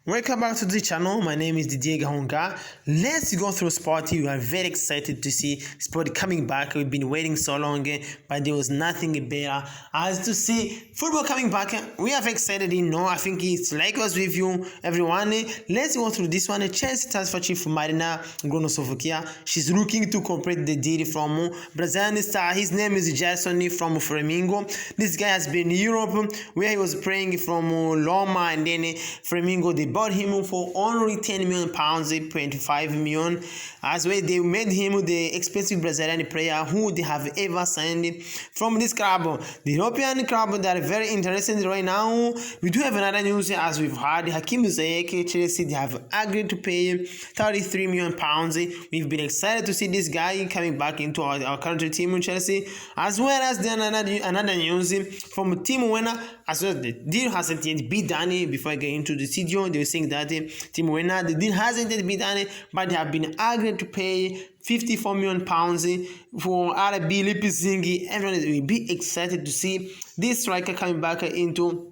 Welcome back to the channel. My name is Didier Gahunga. Let's go through sport. We are very excited to see sport coming back. We've been waiting so long, but there was nothing better as to see football coming back. We are excited. I think it's like us with you, everyone. Let's go through this one. Chelsea transfer chief Marina Gronosovokia. She's looking to complete the deal from Brazilian star. His name is Jason from Flamengo. This guy has been in Europe where he was playing from Loma, and then Flamengo they bought him for only £10 million, 25 million. As well, they made him the expensive Brazilian player who they have ever signed from this club. The European club that are very interested right now. We do have another news as we've heard. Hakim Ziyech, Chelsea, they have agreed to pay £33 million. We've been excited to see this guy coming back into our country team in Chelsea. As well as then another news from Timo Werner. As well, the deal hasn't yet been done. Before I get into the studio, they were saying that Timo Werner, the deal hasn't yet been done, but they have been agreed to pay £54 million for RB Leipzig. Everyone will be excited to see this striker coming back into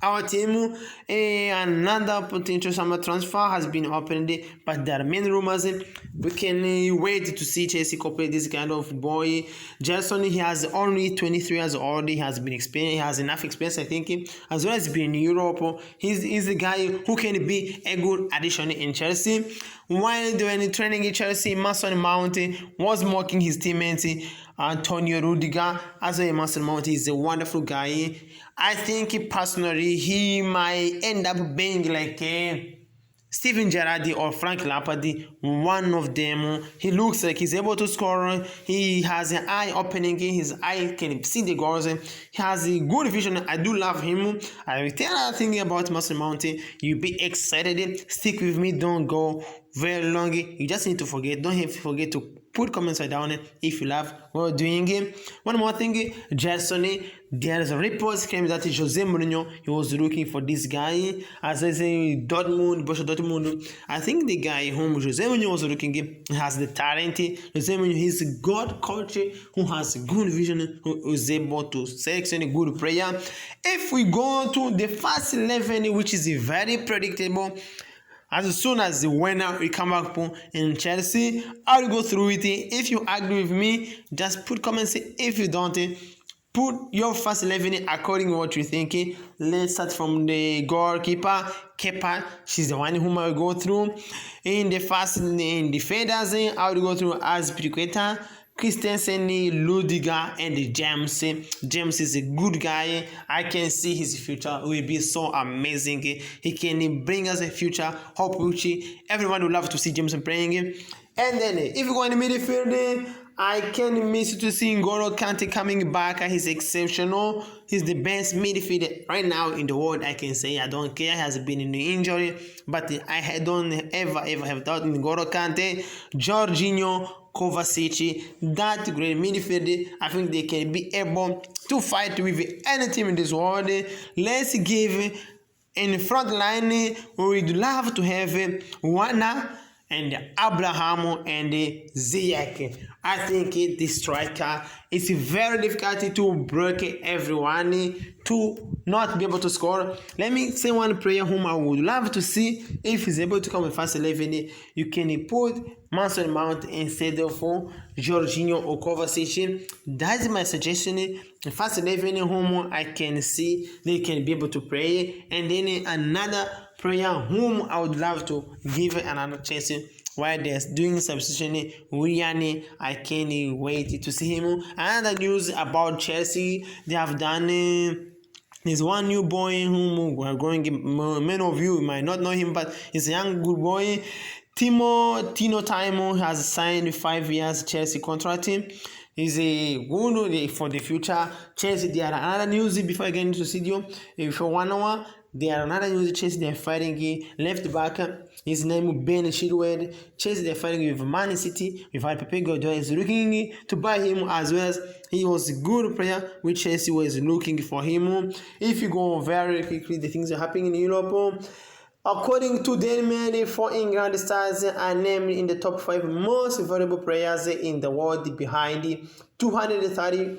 our team. Another potential summer transfer has been opened, but there are many rumors. We can wait to see Chelsea complete this kind of boy. Jason, he has only 23 years old. He has been experienced. He has enough experience, I think, as well as being in Europe. He's a guy who can be a good addition in Chelsea. While doing training in Chelsea, Mason Mount was mocking his teammates Antonio Rudiger. As a Mason Mount is a wonderful guy. I think personally he might end up being like Steven Gerrard or Frank Lampard, one of them. He looks like he's able to score. He has an eye opening. His eye can see the goals. He has a good vision. I do love him. I will tell another thing about Mason Mount. You'll be excited. Stick with me. Don't go very long. You just need to forget. Don't forget to put comments right down if you love what we're doing. One more thing, Jason. There's a report claiming that Jose Mourinho, he was looking for this guy. As I say, Borussia Dortmund. I think the guy whom Jose Mourinho was looking has the talent. Jose Mourinho, he's a good coach who has a good vision, who is able to select a good player. If we go to the first 11, which is very predictable, as soon as the winner will come back in Chelsea, I'll go through it. If you agree with me, just put comments. If you don't, put your first 11 according to what you're thinking. Let's start from the goalkeeper, Kepa. She's the one whom I'll go through. In the defenders, I'll go through Azpilicueta, Christensen, Rudiger, and James. James is a good guy. I can see his future will be so amazing. He can bring us a future hope, which everyone would love to see James playing. And then if you go in the midfield, I can miss to see N'Golo Kante coming back. He's exceptional. He's the best midfielder right now in the world. I can say I don't care. He has been in the injury, but I don't ever have doubt in N'Golo Kante, Jorginho, Kovacic, that great midfield. I think they can be able to fight with any team in this world. Let's give in the front line. We would love to have Werner and Abraham and Ziyech. I think the striker is very difficult to break everyone to not be able to score. Let me say one player whom I would love to see if he's able to come in first 11. You can put Mason Mount instead of Jorginho or Kovacic. That's my suggestion. The first 11 whom I can see they can be able to play, and then another player whom I would love to give another chance while they're doing substitution. Willian, I can't wait to see him. Another news about Chelsea, they have done there's one new boy whom we are going. Many of you might not know him, but he's a young good boy. Timo has signed 5 years Chelsea contract. He's a good for the future. Chelsea, there are another news before I get into the studio. For 1 hour, there are another news. Chelsea, they're fighting left back. His name is Ben Chilwell. Chelsea, they're fighting with Man City. With Pepe Guardiola is looking to buy him as well as he was a good player which Chelsea was looking for him. If you go very quickly, the things are happening in Europe. According to Daily 4 England stars are named in the top 5 most valuable players in the world behind 230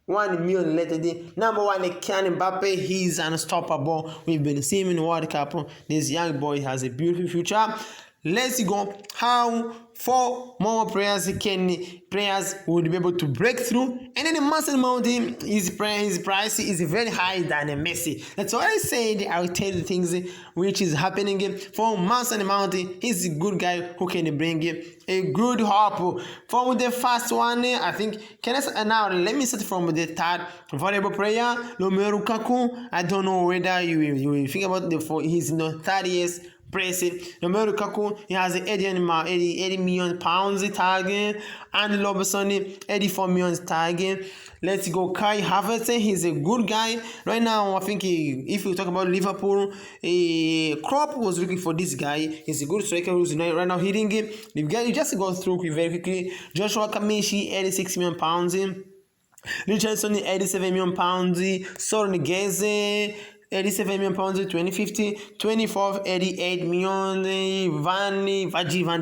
1 million later. The number one, Kylian Mbappe, he's unstoppable. We've been seeing him in the World Cup. This young boy has a beautiful future. Let's go. How 4 more players would be able to break through, and then the Mason Mount, his price is very high than Messi. That's why I said I will tell you things which is happening. For Mason Mount, he's a good guy who can bring a good hope. From the first one, I think now let me start from the third valuable player, Romelu Lukaku. I don't know whether you will think about he's in the 30 years. Romelu Lukaku, he has 80 million pounds target, and Robertson 84 million target. Let's go. Kai Havertz, he's a good guy right now. I think if you talk about Liverpool, Klopp was looking for this guy. He's a good striker who's right now hitting it. You just go through very quickly. Joshua Kimmich, 86 million pounds. Richardson, 87 million pounds. Soren Geze, 87 million pounds, 2050, 24, 88 million. Van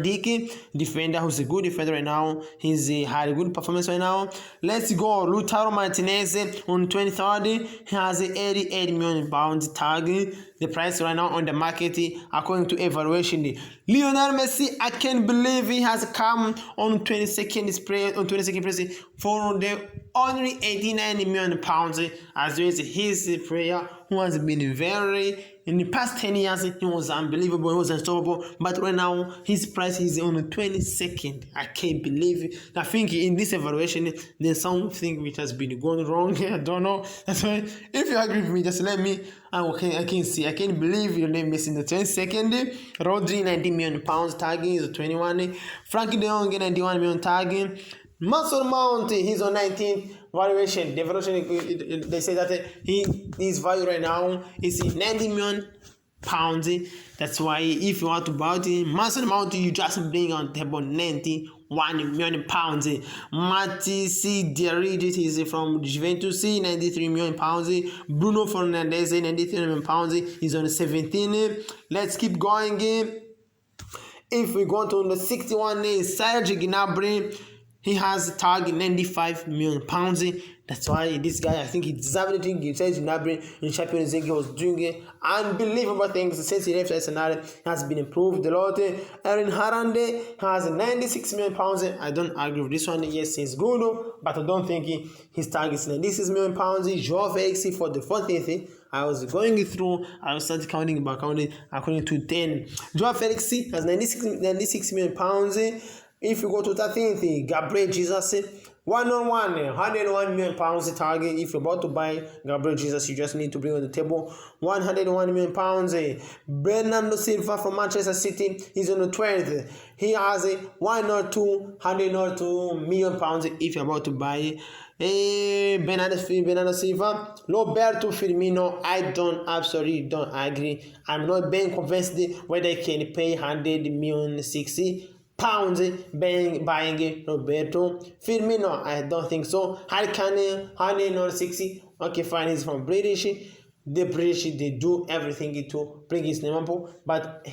Dijk, defender who's a good defender right now. He's had a good performance right now. Let's go. Lautaro Martinez on 23rd. He has 88 million pounds target. The price right now on the market, according to evaluation. Lionel Messi, I can't believe he has come on 22nd place for the only 89 million pounds, as well as his player who has been very, in the past 10 years, he was unbelievable, he was unstoppable, but right now, his price is on the 22nd. I can't believe it. I think in this evaluation, there's something which has been going wrong. I don't know. That's why, if you agree with me, just let me, I can see. I can't believe your name is in the 22nd. Rodri, 90 million pounds target, is 21. Frankie de Jong, 91 million target. Mason Mount, he's on 19th valuation. The valuation, they say that his value right now is 90 million pounds. That's why if you want to buy it, Mason Mount, you just bring on table 91 million pounds. Matis Derridit is from Juventus, 93 million pounds. Bruno Fernandes, 93 million pounds. He's on 17. Let's keep going. If we go to the 61, Serge Gnabry, he has a target 95 million pounds. That's why this guy, I think he deserved it. He says Gnabry in Champions League, he was doing unbelievable things since he left Arsenal. Has been improved a lot. Erin Haaland has 96 million pounds. I don't agree with this one. Yes, he's good, but I don't think his target is 96 million pounds. Joao Felix for the 40th. I was going through, I started counting according to 10. Joao Felix has 96 million pounds. If you go to 13th, Gabriel Jesus, 101 million pounds target. If you're about to buy Gabriel Jesus, you just need to bring on the table 101 million pounds. Bernardo Silva from Manchester City is on the 12th. He has 102 million pounds. If you're about to buy Bernardo Silva. Roberto Firmino, I absolutely don't agree. I'm not being convinced whether I can pay 100 million 60 pounds buying Roberto Firmino. I don't think so. Harry Kane, 160. Okay, fine, he's from British. The British, they do everything to bring his name up, but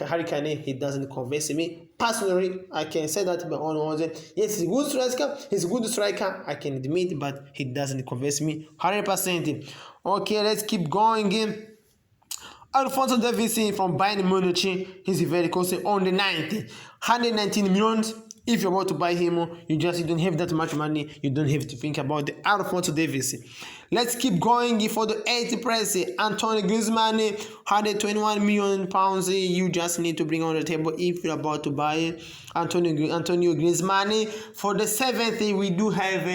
Harry Kane, he doesn't convince me. Personally, I can say that by all ones. Yes, he's a good striker. He's a good striker, I can admit, but he doesn't convince me 100%. Okay, let's keep going. Alphonso Davies from Bayern Munich, he's very costly on the 9th. 119 million. If you're about to buy him, you don't have that much money. You don't have to think about the Alphonso Davies. Let's keep going for the 8th price. Antonio Griezmann, 121 million pounds. You just need to bring on the table if you're about to buy Antonio Griezmann. For the 7th, we do have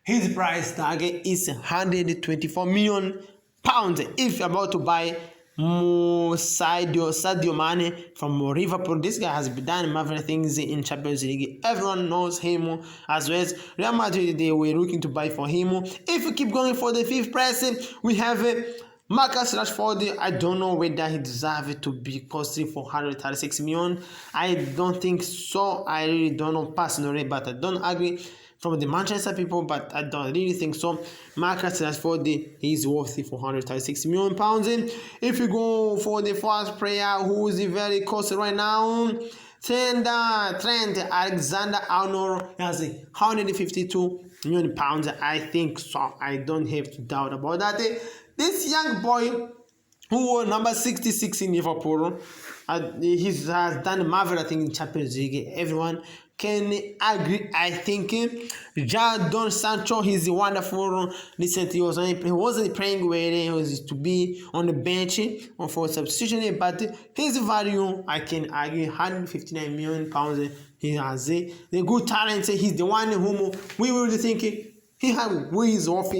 his price target is 124 million pounds. If you're about to buy Sadio Mane from Liverpool, this guy has done marvelous things in Champions League. Everyone knows him, as well as Real Madrid, they were looking to buy for him. If we keep going for the 5th price, we have Marcus Rashford. I don't know whether he deserves to be costly for 136 million. I don't think so. I really don't know personally, but I don't agree from the Manchester people, but I don't really think so. Marcus Rashford is worthy for 136 million pounds. If you go for the first player who is very costly right now, Trent Alexander-Arnold has 152 million pounds. I think so. I don't have to doubt about that. This young boy who wore number 66 in Liverpool, he has done marvelous thing in Champions League. Everyone can agree. I think Jadon Sancho, he's wonderful. Recently, he wasn't playing where he was to be on the bench or for substitution, but his value, I can argue, 159 million pounds. He has the good talent. He's the one whom we will think he is worth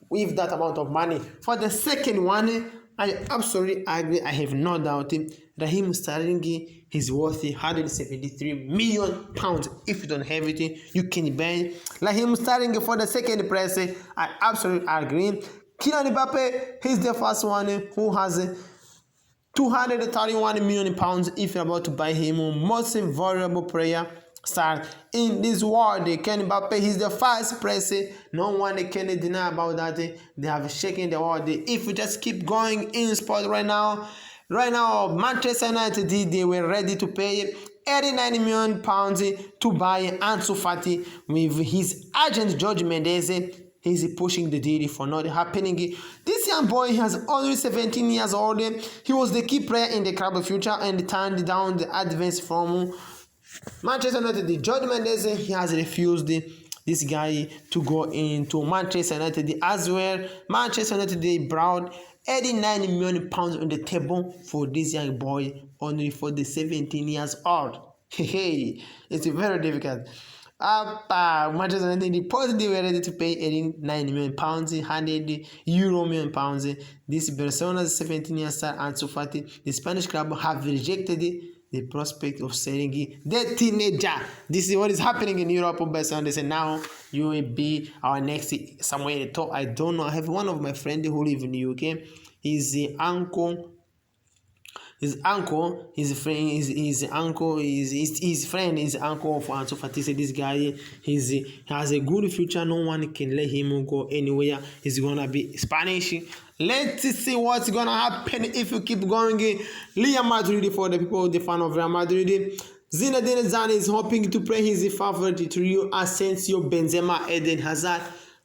with that amount of money. For the second one, I absolutely agree. I have no doubt Raheem Sterling is worth 173 million pounds. If you don't have it, you can buy Raheem Sterling for the second price. I absolutely agree. Kylian Mbappe is the first one who has 231 million pounds. If you're about to buy him, most valuable player start in this world. Kylian Mbappe is the first price. No one can deny about that. They have shaken the world. If you just keep going in sport right now, Manchester United, they were ready to pay 89 million pounds to buy Ansu Fati with his agent George Mendes. He's pushing the deal for not happening. This young boy has only 17 years old. He was the key player in the club future and turned down the advance from Manchester United. George Mendes, he has refused this guy to go into Manchester United as well. Manchester United, they brought 89 million pounds on the table for this young boy, only for the 17 years old. Hey, it's very difficult. Manchester United reportedly were ready to pay 89 million pounds, 100 million pounds. This Barcelona's 17 years star Ansu Fati, the Spanish club, have rejected the prospect of selling the teenager. This is what is happening in Europe. Barcelona, they say now you will be our next somewhere in the top. I don't know. I have one of my friends who live in the UK. His uncle, his uncle of Ansu Fati said this guy has a good future. No one can let him go anywhere. He's gonna be Spanish. Let's see what's gonna happen if you keep going. Real Madrid, for the people, the fan of Real Madrid, Zidane is hoping to play his favorite trio: Asensio, Benzema, Eden Hazard.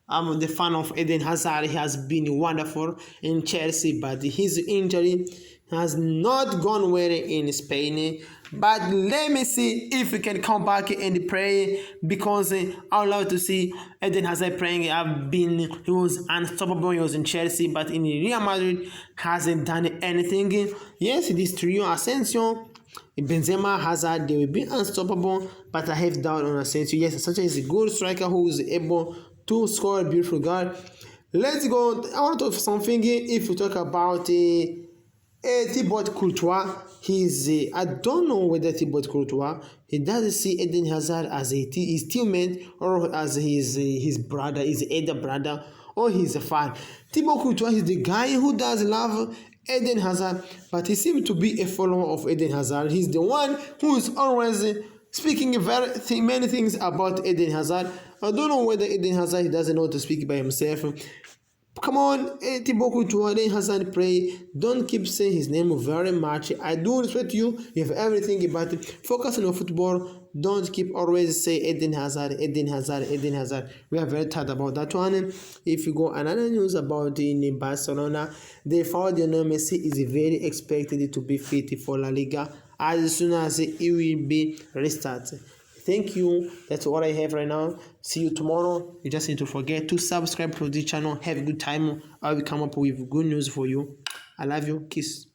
I'm the fan of Eden Hazard. He has been wonderful in Chelsea, but his injury has not gone well in Spain. But let me see if he can come back and play, because I would love to see Eden Hazard playing. He was unstoppable. He was in Chelsea, but in Real Madrid hasn't done anything. Yes, this trio: Asensio, Benzema, Hazard, they will be unstoppable, but I have doubt on Asensio. Yes, Asensio is a good striker who is able to score a beautiful goal. Let's go. I want to talk something. If we talk about Thibaut Courtois, I don't know whether Thibaut Courtois, he doesn't see Eden Hazard as his teammate or as his brother, his elder brother, or he's a fan. Thibaut Courtois is the guy who does love Eden Hazard, but he seems to be a follower of Eden Hazard. He's the one who is always speaking many things about Eden Hazard. I don't know whether Eden Hazard, he doesn't know how to speak by himself. Come on, Thibaut Courtois, Eden Hazard, play. Don't keep saying his name very much. I do respect you. You have everything, but focus on your football. Don't keep always say Eden Hazard, Eden Hazard, Eden Hazard. We are very tired about that one. If you go another news about in Barcelona, they found Messi is very expected to be fit for La Liga as soon as it will be restarted. Thank you. That's all I have right now. See you tomorrow. You just need to forget to subscribe to the channel. Have a good time. I will come up with good news for you. I love you. Kiss.